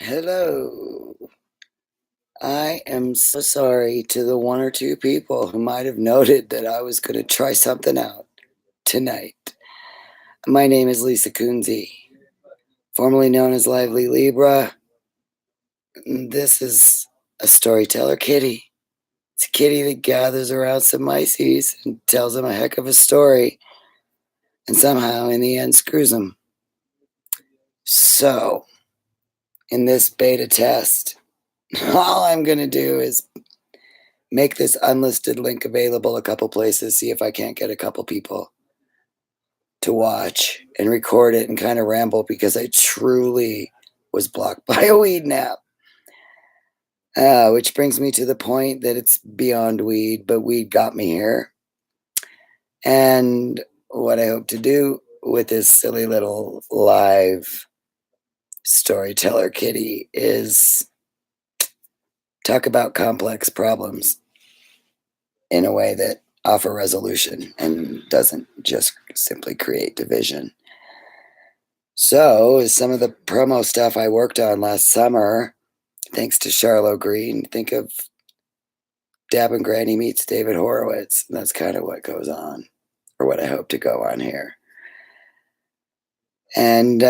Hello. I am so sorry to the one or two people who might have noted that I was going to try something out tonight. My name is Lisa Kunze, formerly known as Lively Libra. This is a storyteller kitty. It's a kitty that gathers around some mices and tells them a heck of a story, and somehow in the end screws them. So, in this beta test, all I'm going to do is make this unlisted link available a couple places, see if I can't get a couple people to watch and record it and kind of ramble because I truly was blocked by a weed nap. Which brings me to the point that it's beyond weed, but weed got me here. And what I hope to do with this silly little live storyteller kitty is talk about complex problems in a way that offer resolution and doesn't just simply create division. So, some of the promo stuff I worked on last summer, thanks to Charlotte Green. Think of Dab and Granny meets David Horowitz. And that's kind of what goes on, or what I hope to go on here. And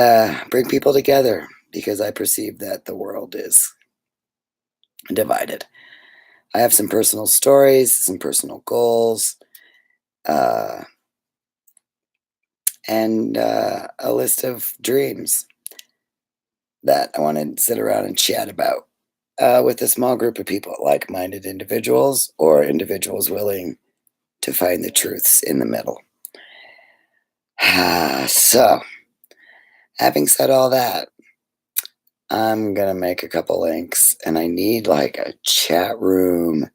bring people together because I perceive that the world is divided. I have some personal stories, some personal goals, and a list of dreams that I want to sit around and chat about with a small group of people, like-minded individuals or individuals willing to find the truths in the middle. So, having said all that, I'm going to make a couple links, and I need like a chat room,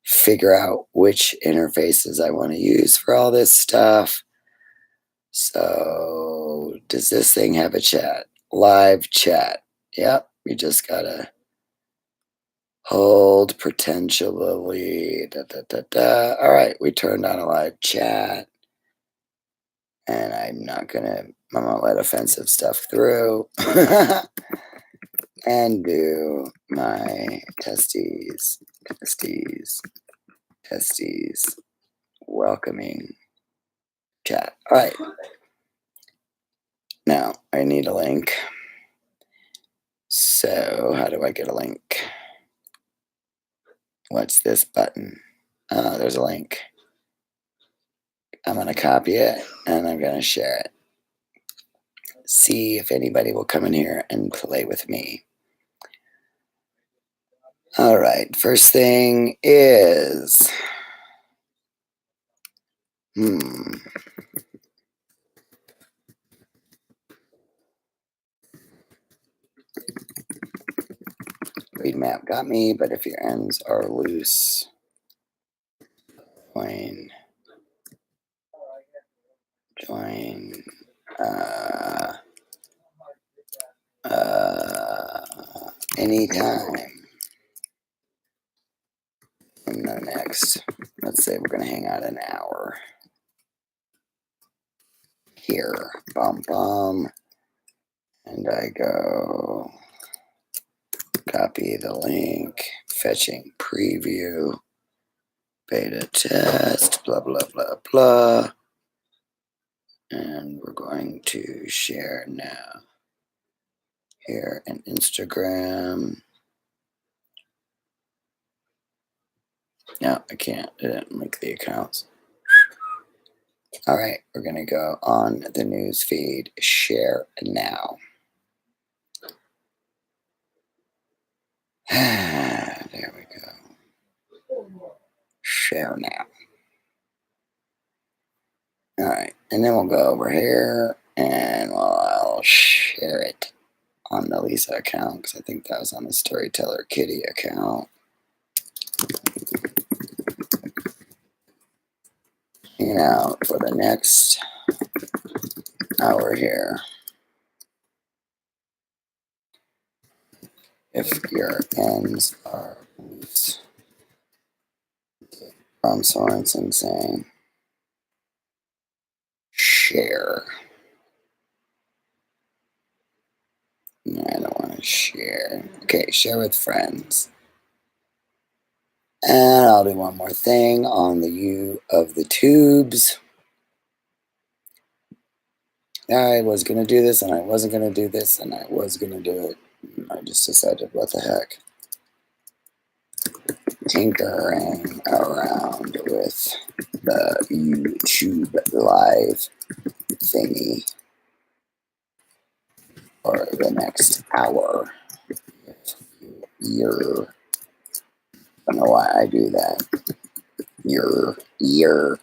figure out which interfaces I want to use for all this stuff. So, does this thing have a chat? Live chat. Yep, you just gotta hold potentially. All right, we turned on a live chat, and I'm gonna let offensive stuff through and do my testes, welcoming chat. All right, now I need a link. So, how do I get a link? What's this button? Oh, there's a link. I'm going to copy it and I'm going to share it. See if anybody will come in here and play with me. All right, first thing is, read map got me, but if your ends are loose, join, anytime. And no next. Let's say we're going to hang out an hour. Here, bum. And I go, copy the link, fetching preview, beta test, blah, blah. And we're going to share now. Here in Instagram. No, I can't. I didn't link the accounts. All right, we're going to go on the news feed, share now. There we go. Share now. All right, and then we'll go over here and I'll share it on the Lisa account because I think that was on the Storyteller Kitty account. For the next hour here. If your ends are loose. From Sorensen saying, share. No, I don't want to Share. Okay, share with friends. And I'll do one more thing on the U of the tubes. I was going to do this, and I wasn't going to do this, and I was going to do it. I just decided, what the heck. Tinkering around with the YouTube live thingy for the next hour. You're, I don't know why I do that. You're,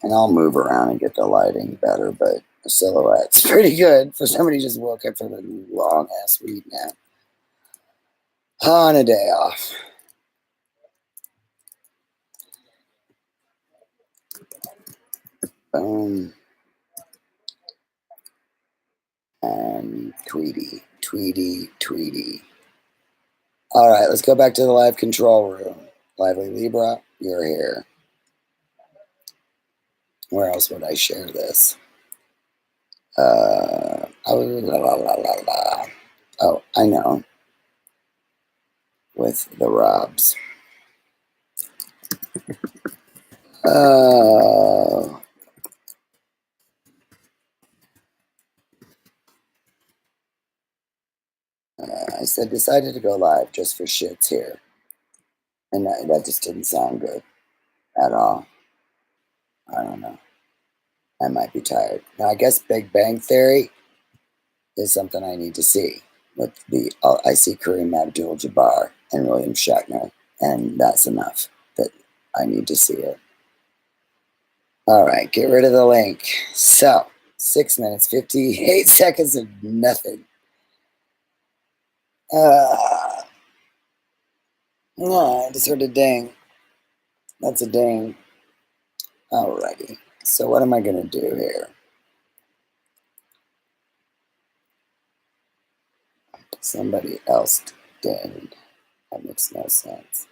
and I'll move around and get the lighting better, but the silhouette's pretty good for somebody who just woke up from a long ass weed nap on a day off. Boom. And Tweety. All right, let's go back to the live control room. Lively Libra, you're here. Where else would I share this? Oh, I know. With the Robs. Oh. I said decided to go live just for shits here. And that just didn't sound good at all. I don't know. I might be tired. Now, I guess Big Bang Theory is something I need to see. With I see Kareem Abdul-Jabbar and William Shatner, and that's enough that I need to see it. All right, get rid of the link. So, 6 minutes, 58 seconds of nothing. No, I just heard a ding. That's a ding. Alrighty. So what am I going to do here? Somebody else dinged. That makes no sense.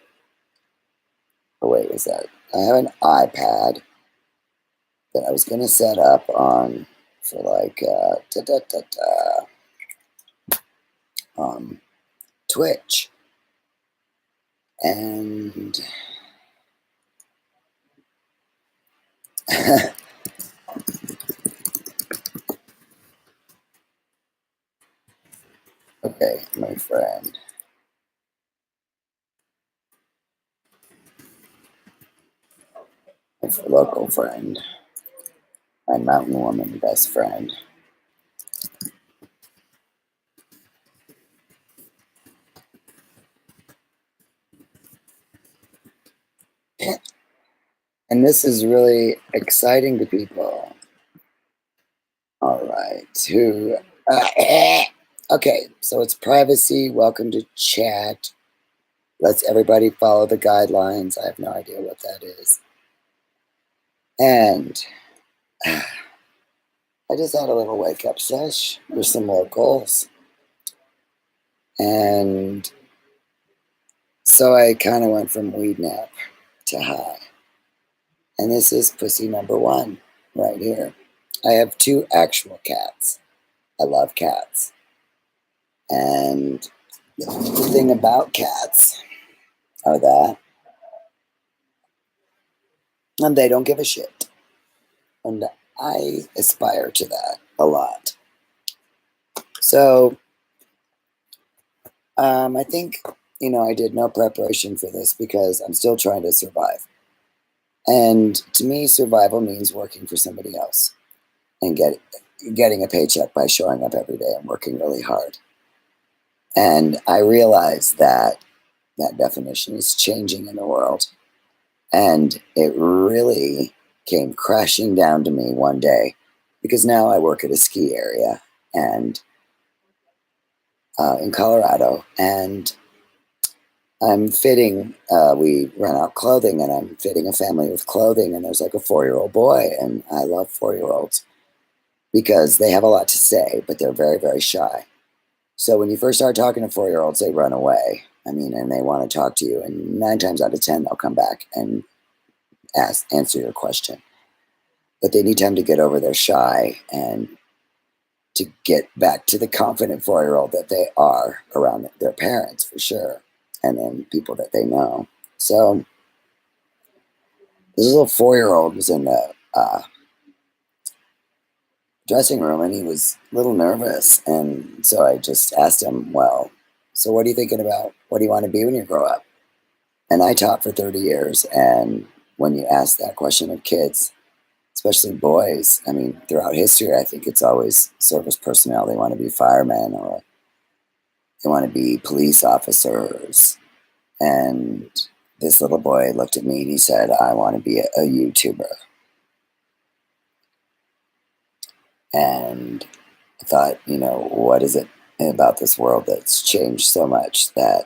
Oh, wait, was that? I have an iPad that I was going to set up on for like Twitch. And okay, my friend. My local friend. My mountain woman best friend. And this is really exciting to people. All right. Okay, so it's privacy. Welcome to chat. Let's everybody follow the guidelines. I have no idea what that is. And I just had a little wake up sesh with some locals. And so I kind of went from weed nap to high. And this is pussy number one right here. I have 2 actual cats. I love cats. And the thing about cats are that they don't give a shit. And I aspire to that a lot. So I think, I did no preparation for this because I'm still trying to survive. And to me, survival means working for somebody else and getting a paycheck by showing up every day and working really hard. And I realize that definition is changing in the world. And it really came crashing down to me one day because now I work at a ski area and in Colorado, and I'm fitting, we rent out clothing, and I'm fitting a family with clothing, and there's like a 4-year-old boy, and I love 4-year-olds because they have a lot to say, but they're very, very shy. So when you first start talking to 4-year-olds, they run away. And they want to talk to you, and 9 times out of 10, they'll come back and answer your question. But they need time to get over their shy and to get back to the confident 4-year-old that they are around their parents for sure, and then people that they know. So this little 4-year-old was in the dressing room, and he was a little nervous, and so I just asked him, well, so what are you thinking about? What do you want to be when you grow up? And I taught for 30 years, and when you ask that question of kids, especially boys, I mean, throughout history, I think it's always service personnel. They want to be firemen, or they want to be police officers. And this little boy looked at me and he said, I want to be a YouTuber. And I thought, what is it about this world that's changed so much that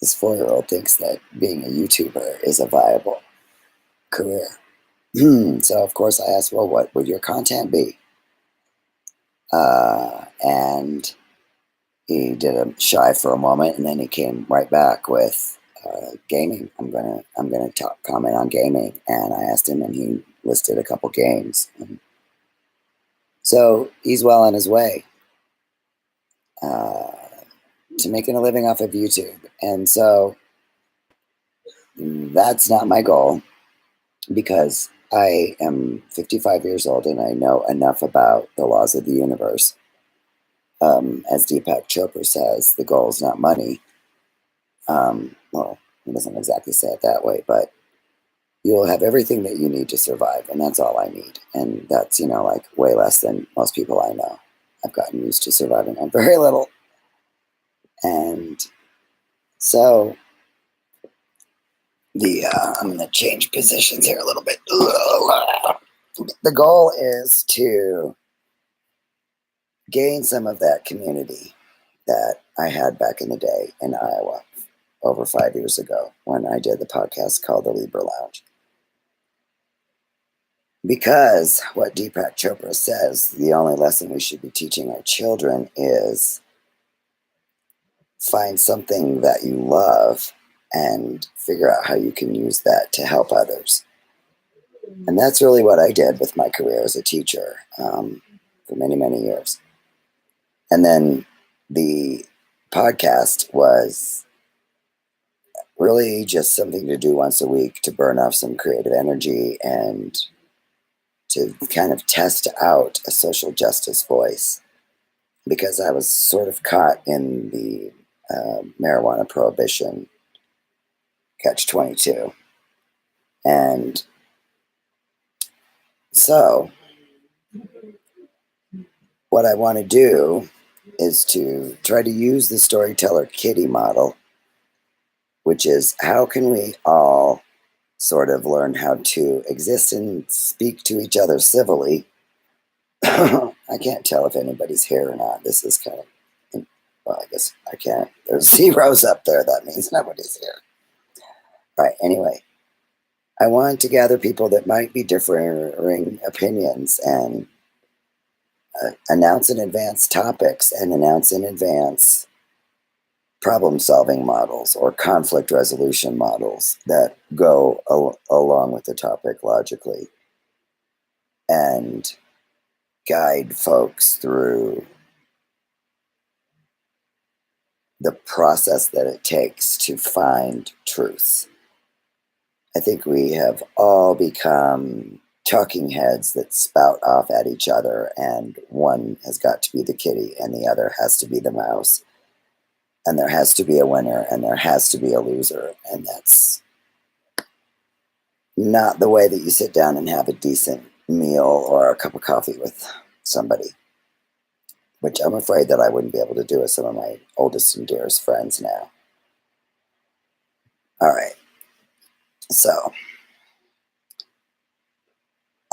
this 4-year-old thinks that being a YouTuber is a viable career? So, of course, I asked, well, what would your content be? And he did a shy for a moment, and then he came right back with gaming. I'm gonna comment on gaming, and I asked him, and he listed a couple games. And so he's well on his way to making a living off of YouTube, and so that's not my goal, because I am 55 years old and I know enough about the laws of the universe. As Deepak Chopra says, the goal is not money. Well, he doesn't exactly say it that way, but you'll have everything that you need to survive, and that's all I need. And that's, like way less than most people I know. I've gotten used to surviving on very little. And so I'm going to change positions here a little bit. The goal is to gain some of that community that I had back in the day in Iowa over 5 years ago when I did the podcast called The Libra Lounge. Because what Deepak Chopra says, the only lesson we should be teaching our children is find something that you love and figure out how you can use that to help others. And that's really what I did with my career as a teacher for many, many years. And then the podcast was really just something to do once a week to burn off some creative energy and to kind of test out a social justice voice, because I was sort of caught in the marijuana prohibition catch-22. And so what I want to do is to try to use the storyteller kitty model, which is how can we all sort of learn how to exist and speak to each other civilly. I can't tell if anybody's here or not. This is kind of, well, I guess I can't. There's zeros up there. That means nobody's here. All right, anyway, I want to gather people that might be differing opinions and announce in advance topics and announce in advance problem-solving models or conflict resolution models that go along with the topic logically, and guide folks through the process that it takes to find truth. I think we have all become talking heads that spout off at each other, and one has got to be the kitty and the other has to be the mouse. And there has to be a winner and there has to be a loser. And that's not the way that you sit down and have a decent meal or a cup of coffee with somebody, which I'm afraid that I wouldn't be able to do with some of my oldest and dearest friends now. All right. So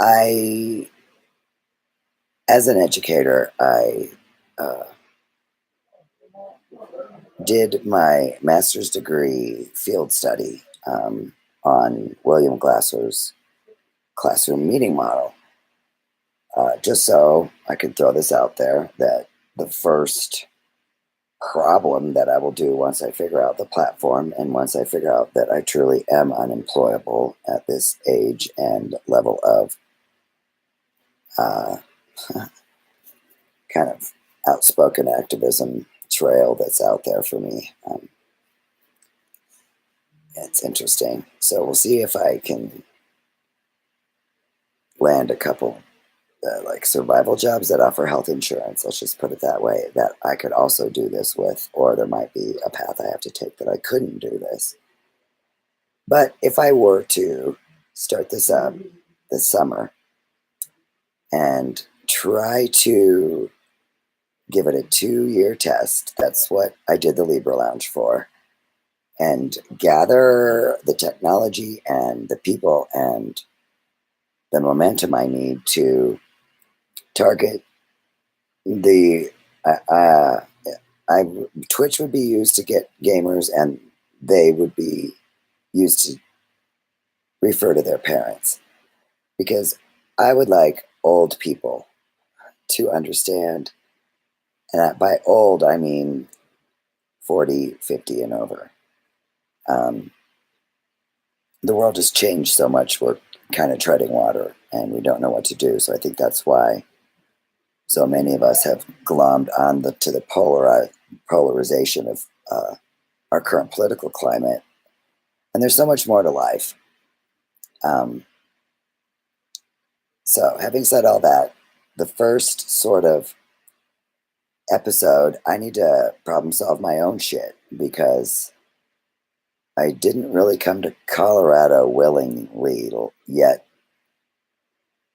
as an educator, I did my master's degree field study on William Glasser's classroom meeting model. Just so I could throw this out there, that the first problem that I will do once I figure out the platform and once I figure out that I truly am unemployable at this age and level of outspoken activism trail that's out there for me. It's interesting. So we'll see if I can land a couple like survival jobs that offer health insurance. Let's just put it that way, that I could also do this with, or there might be a path I have to take that I couldn't do this. But if I were to start this up this summer and try to give it a 2-year test, that's what I did the Libra Lounge for, and gather the technology and the people and the momentum I need to target the I Twitch would be used to get gamers, and they would be used to refer to their parents, because I would like old people to understand, and by old I mean 40, 50 and over. The world has changed so much, we're kind of treading water and we don't know what to do. So I think that's why so many of us have glommed on to the polarization of our current political climate. And there's so much more to life. So having said all that, the first sort of episode, I need to problem solve my own shit, because I didn't really come to Colorado willingly yet.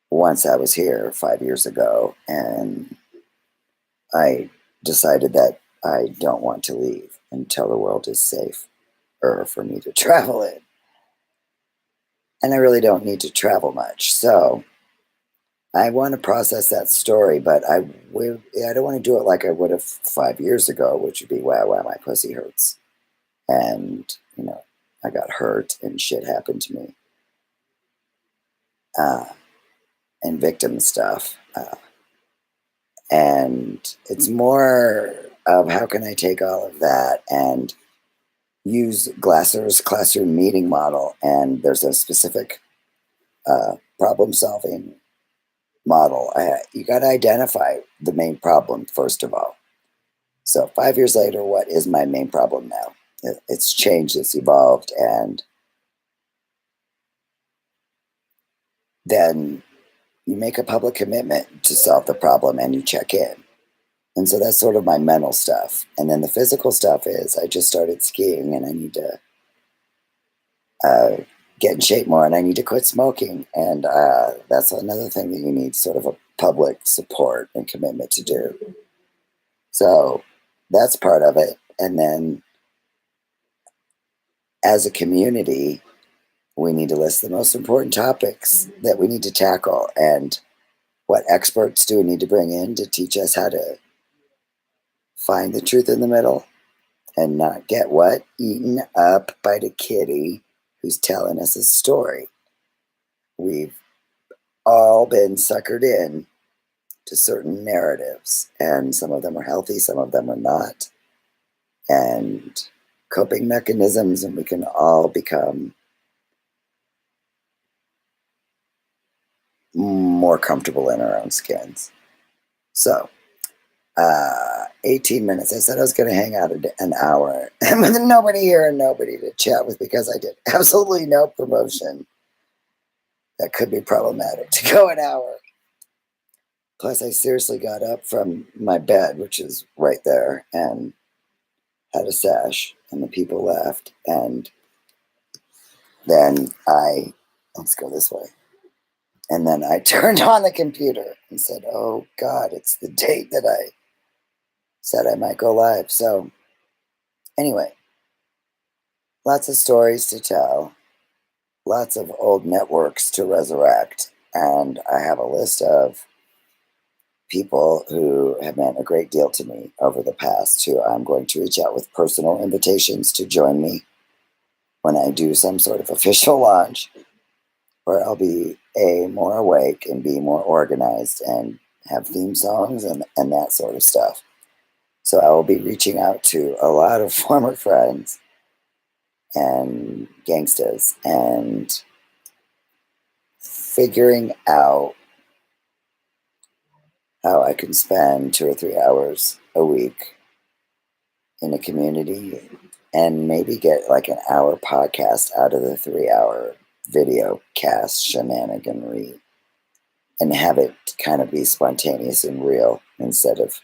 Once I was here 5 years ago, and I decided that I don't want to leave until the world is safe for me to travel in. And I really don't need to travel much. So I want to process that story, but I don't want to do it like I would have 5 years ago, which would be, wow, my pussy hurts. And, I got hurt and shit happened to me. And victim stuff. And it's more of how can I take all of that and use Glasser's classroom meeting model. And there's a specific problem solving model. You got to identify the main problem first of all. So 5 years later, what is my main problem now? It's changed, it's evolved, and then you make a public commitment to solve the problem and you check in. And so that's sort of my mental stuff. And then the physical stuff is I just started skiing and I need to get in shape more, and I need to quit smoking. And that's another thing that you need sort of a public support and commitment to do. So that's part of it. And then as a community, we need to list the most important topics that we need to tackle, and what experts do we need to bring in to teach us how to find the truth in the middle and not get eaten up by the kitty who's telling us a story. We've all been suckered in to certain narratives, and some of them are healthy, some of them are not, and coping mechanisms, and we can all become more comfortable in our own skins. So 18 minutes. I said I was going to hang out an hour with nobody here and nobody to chat with, because I did absolutely no promotion. That could be problematic to go an hour. Plus, I seriously got up from my bed, which is right there, and had a sesh, and the people left. And then let's go this way. And then I turned on the computer and said, oh God, it's the date that I said I might go live. So anyway, lots of stories to tell, lots of old networks to resurrect. And I have a list of people who have meant a great deal to me over the past, who I'm going to reach out with personal invitations to join me when I do some sort of official launch, where I'll be more awake and be more organized and have theme songs and that sort of stuff. So I will be reaching out to a lot of former friends and gangsters and figuring out how I can spend 2 or 3 hours a week in a community and maybe get like an hour podcast out of the 3 hour video cast shenaniganry and have it kind of be spontaneous and real instead of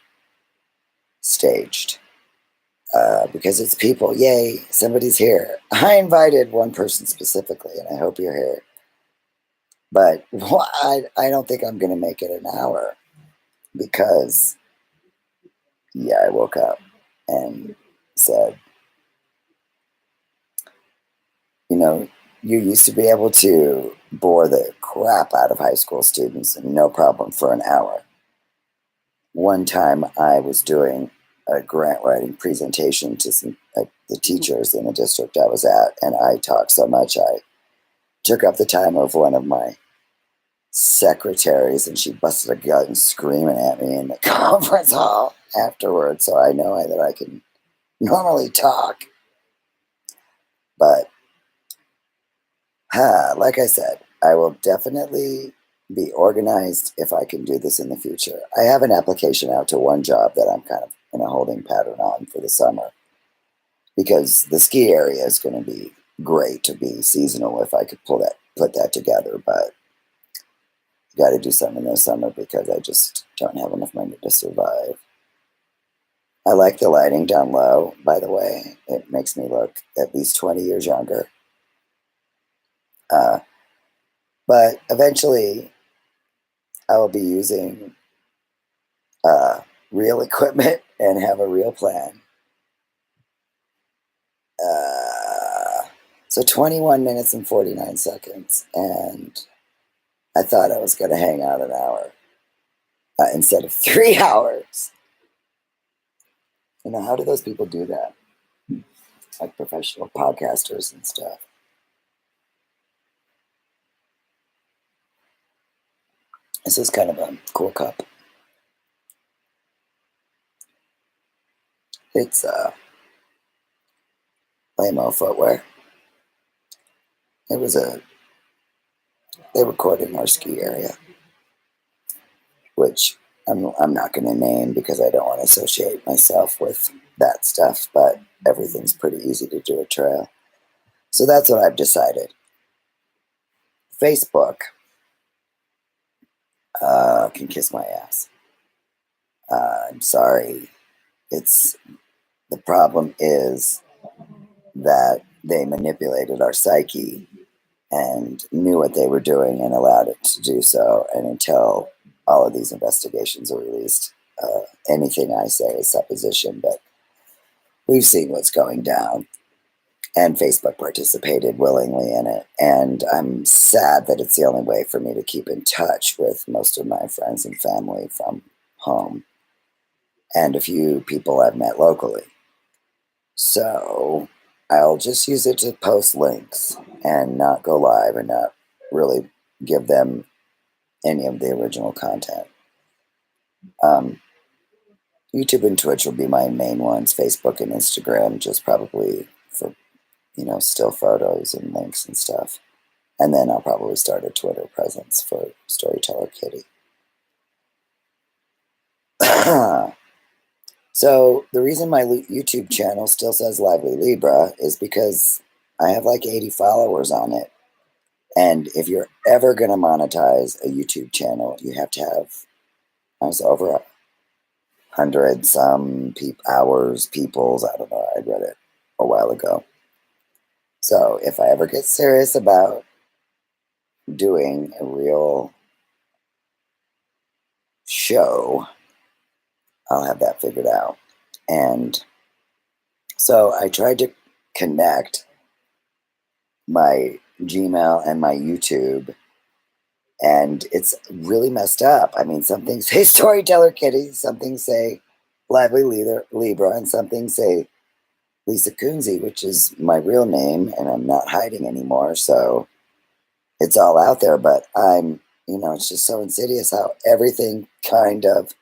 staged. Because it's people. Yay, somebody's here. I invited one person specifically, and I hope you're here. But I don't think I'm going to make it an hour because, yeah, I woke up and said, you know, you used to be able to bore the crap out of high school students and no problem for an hour. One time I was doing a grant writing presentation to some the teachers in the district I was at, and I talked so much I took up the time of one of my secretaries, and she busted a gut screaming at me in the conference hall afterwards. So I know that I can normally talk, but like I said, I will definitely be organized if I can do this in the future. I have an application out to one job that I'm kind of in a holding pattern on for the summer because the ski area is going to be great to be seasonal if I could put that together, but got to do something this summer because I just don't have enough money to survive. I like the lighting down low, by the way. It makes me look at least 20 years younger. But eventually, I will be using real equipment and have a real plan. So 21 minutes and 49 seconds. And I thought I was going to hang out an hour instead of 3 hours. How do those people do that? Like professional podcasters and stuff. This is kind of a cool cup. It's Lamo footwear. They recorded in our ski area, which I'm not going to name because I don't want to associate myself with that stuff, but everything's pretty easy to do a trail. So that's what I've decided. Facebook can kiss my ass. I'm sorry. The problem is that they manipulated our psyche and knew what they were doing and allowed it to do so. And until all of these investigations are released, anything I say is supposition, but we've seen what's going down. And Facebook participated willingly in it. And I'm sad that it's the only way for me to keep in touch with most of my friends and family from home and a few people I've met locally. So I'll just use it to post links and not go live and not really give them any of the original content. YouTube and Twitch will be my main ones. Facebook and Instagram just probably for, still photos and links and stuff. And then I'll probably start a Twitter presence for Storyteller Kitty. So the reason my YouTube channel still says Lively Libra is because I have like 80 followers on it. And if you're ever going to monetize a YouTube channel, you have to have, I was over 100 some hours, peoples, I don't know, I read it a while ago. So if I ever get serious about doing a real show, I'll have that figured out. And so I tried to connect my Gmail and my YouTube, and it's really messed up. I mean, some things say Storyteller Kitty, some things say Lively Libra, and some things say Lisa Kunze, which is my real name, and I'm not hiding anymore. So it's all out there, but it's just so insidious how everything kind of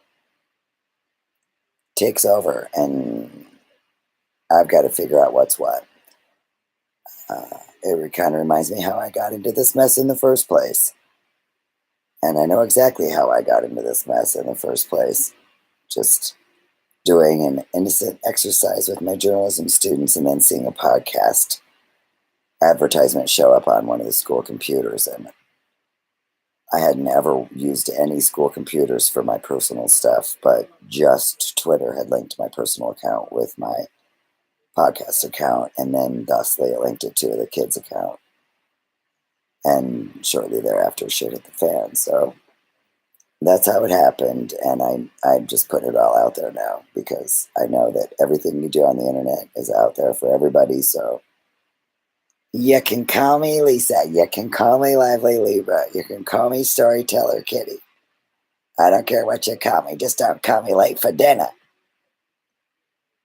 takes over, and I've got to figure out what's what. It kind of reminds me how I got into this mess in the first place. And I know exactly how I got into this mess in the first place. Just doing an innocent exercise with my journalism students and then seeing a podcast advertisement show up on one of the school computers. And I hadn't ever used any school computers for my personal stuff, but just Twitter had linked my personal account with my podcast account, and then thusly it linked it to the kids' account. And shortly thereafter, shit hit the fan. So that's how it happened, and I'm just putting it all out there now because I know that everything you do on the internet is out there for everybody. So you can call me Lisa, you can call me Lively Libra, you can call me Storyteller Kitty. I don't care what you call me, just don't call me late for dinner.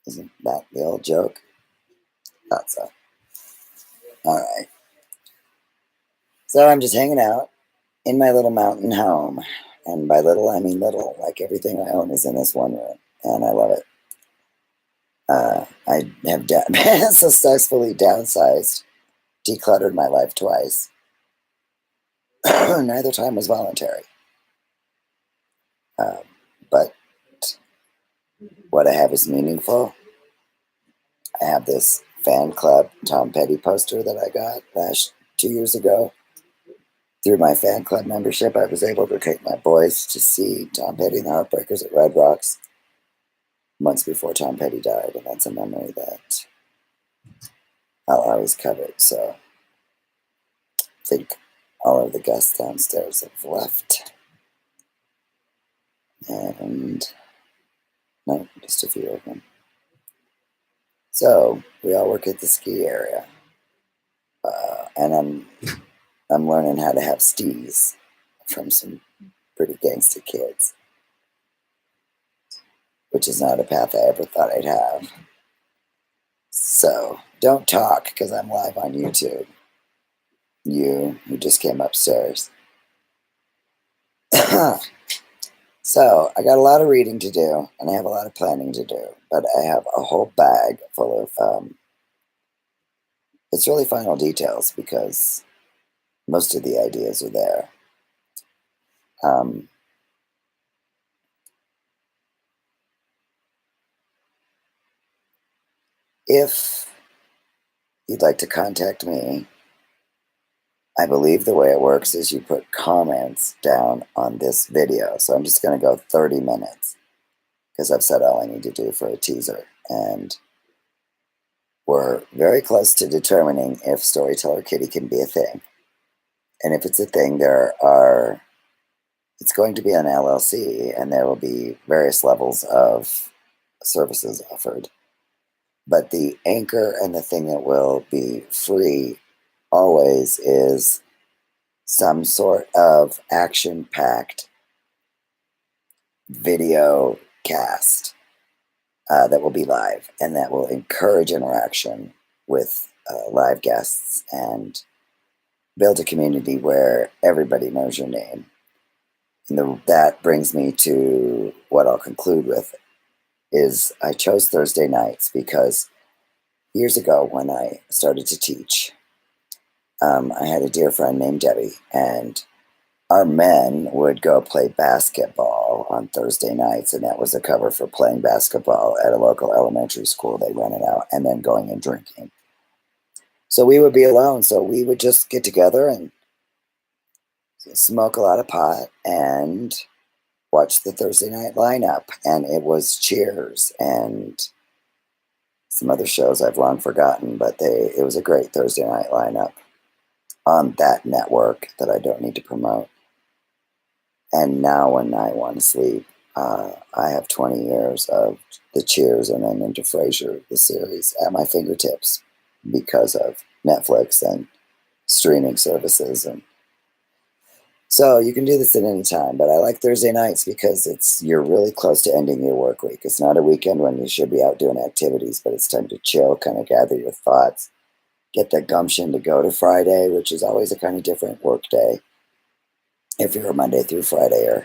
Isn't that the old joke? Thought so. All right. So I'm just hanging out in my little mountain home, and by little I mean little. Like everything I own is in this one room, and I love it. I have successfully downsized, decluttered my life twice. Neither time was voluntary. But what I have is meaningful. I have this fan club Tom Petty poster that I got 2 years ago. Through my fan club membership, I was able to take my boys to see Tom Petty and the Heartbreakers at Red Rocks months before Tom Petty died, and that's a memory that I'll always covet. So I think all of the guests downstairs have left. And no, just a few of them. So we all work at the ski area, and I'm learning how to have stees from some pretty gangster kids, which is not a path I ever thought I'd have. So don't talk because I'm live on YouTube. You who just came upstairs. So I got a lot of reading to do, and I have a lot of planning to do, but I have a whole bag full of it's really final details because most of the ideas are there. If you'd like to contact me, I believe the way it works is you put comments down on this video. So I'm just going to go 30 minutes because I've said all I need to do for a teaser. And we're very close to determining if Storyteller Kitty can be a thing. And if it's a thing, it's going to be an LLC, and there will be various levels of services offered. But the anchor and the thing that will be free always is some sort of action-packed video cast that will be live and that will encourage interaction with live guests and build a community where everybody knows your name. And that brings me to what I'll conclude with is I chose Thursday nights because years ago when I started to teach, I had a dear friend named Debbie, and our men would go play basketball on Thursday nights, and that was a cover for playing basketball at a local elementary school they rented out and then going and drinking. So we would be alone, so we would just get together and smoke a lot of pot and watch the Thursday night lineup, and it was Cheers and some other shows I've long forgotten, but it was a great Thursday night lineup on that network that I don't need to promote. And now when I want to sleep, I have 20 years of the Cheers and then into Frasier, the series, at my fingertips because of Netflix and streaming services. And so you can do this at any time, but I like Thursday nights because you're really close to ending your work week. It's not a weekend when you should be out doing activities, but it's time to chill, kind of gather your thoughts, get the gumption to go to Friday, which is always a kind of different work day if you're a Monday through Friday,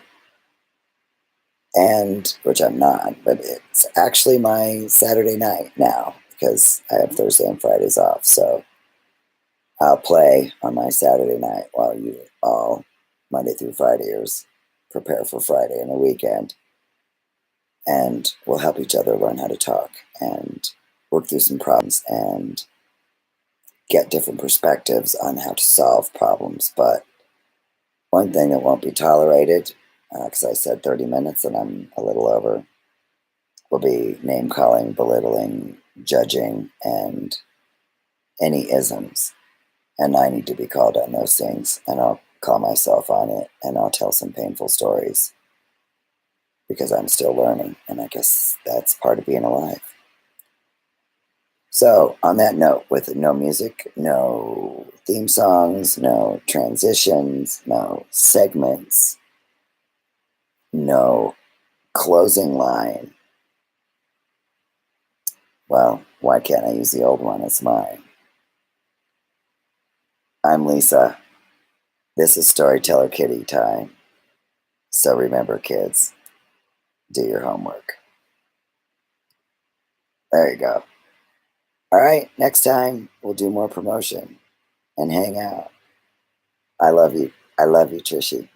and which I'm not, but it's actually my Saturday night now because I have Thursday and Fridays off. So I'll play on my Saturday night while you all Monday through Friday, prepare for Friday and the weekend. And we'll help each other learn how to talk and work through some problems and get different perspectives on how to solve problems. But one thing that won't be tolerated, because I said 30 minutes and I'm a little over, will be name calling, belittling, judging, and any isms. And I need to be called on those things, and I'll call myself on it, and I'll tell some painful stories because I'm still learning, and I guess that's part of being alive. So, on that note, with no music, no theme songs, no transitions, no segments, no closing line. Well, why can't I use the old one as mine? I'm Lisa. This is Storyteller Kitty time. So remember, kids, do your homework. There you go. All right, next time we'll do more promotion and hang out. I love you. I love you, Trishy.